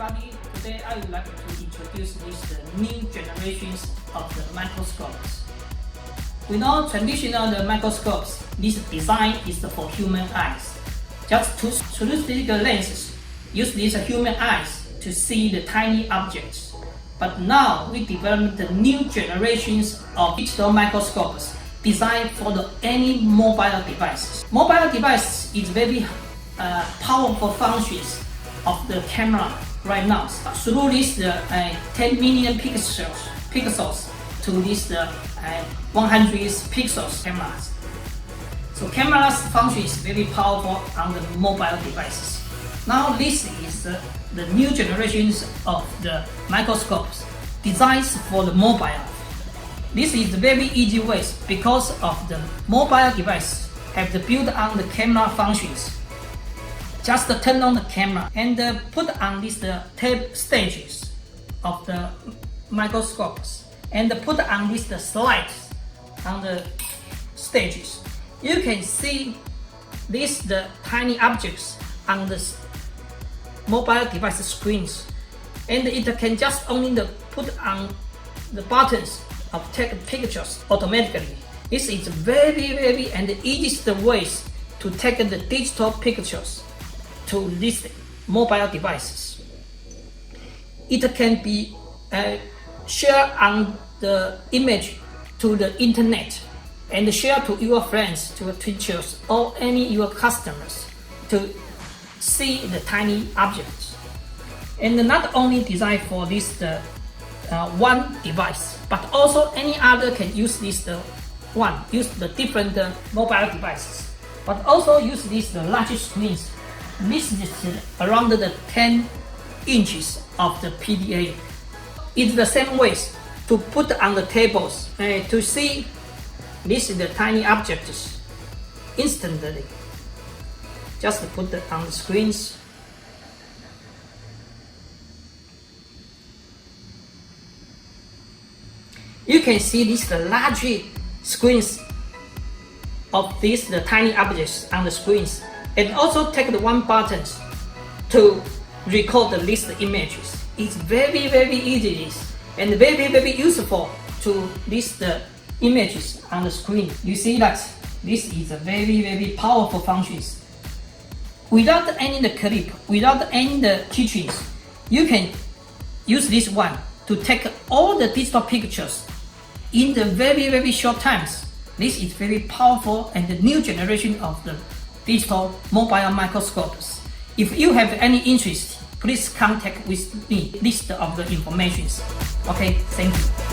everybody, today I would like to introduce the new generations of the microscopes. We know traditional microscopes, this design is for human eyes. Just two cylindrical lenses use these human eyes to see the tiny objects. But now we developed the new generations of digital microscopes designed for any mobile devices. Mobile device is very powerful functions of the camera right now. Through this 10 million pixels to this 100 pixels cameras. So cameras function is very powerful on the mobile devices. Now this is the new generations of the microscopes designed for the mobile. This is very easy ways because of the mobile device have the built on the camera functions. Just turn on the camera and put on these tape stages of the microscopes and put on these slides on the stages. You can see these tiny objects on the mobile device screens, and it can just only put on the buttons of take pictures automatically. This is very and the easiest ways to take the digital pictures to these mobile devices. It can be shared on the image to the internet and share to your friends, to your teachers, or any your customers to see the tiny objects. And not only designed for this one device, but also any other can use this use the different mobile devices, but also use these large screens. This is around the 10 inches of the PDA. It's the same ways to put on the tables to see this is the tiny objects instantly. Just put it on the screens. You can see these large screens of these tiny objects on the screens, and also take the one button to record the list images. It's very easy and very useful to list the images on the screen. You see that this is a very powerful functions. Without any clip, without any teachings, you can use this one to take all the digital pictures in the very short times. This is very powerful and the new generation of the digital mobile microscopes. If you have any interest, please contact with me. List of the informations. Okay, thank you.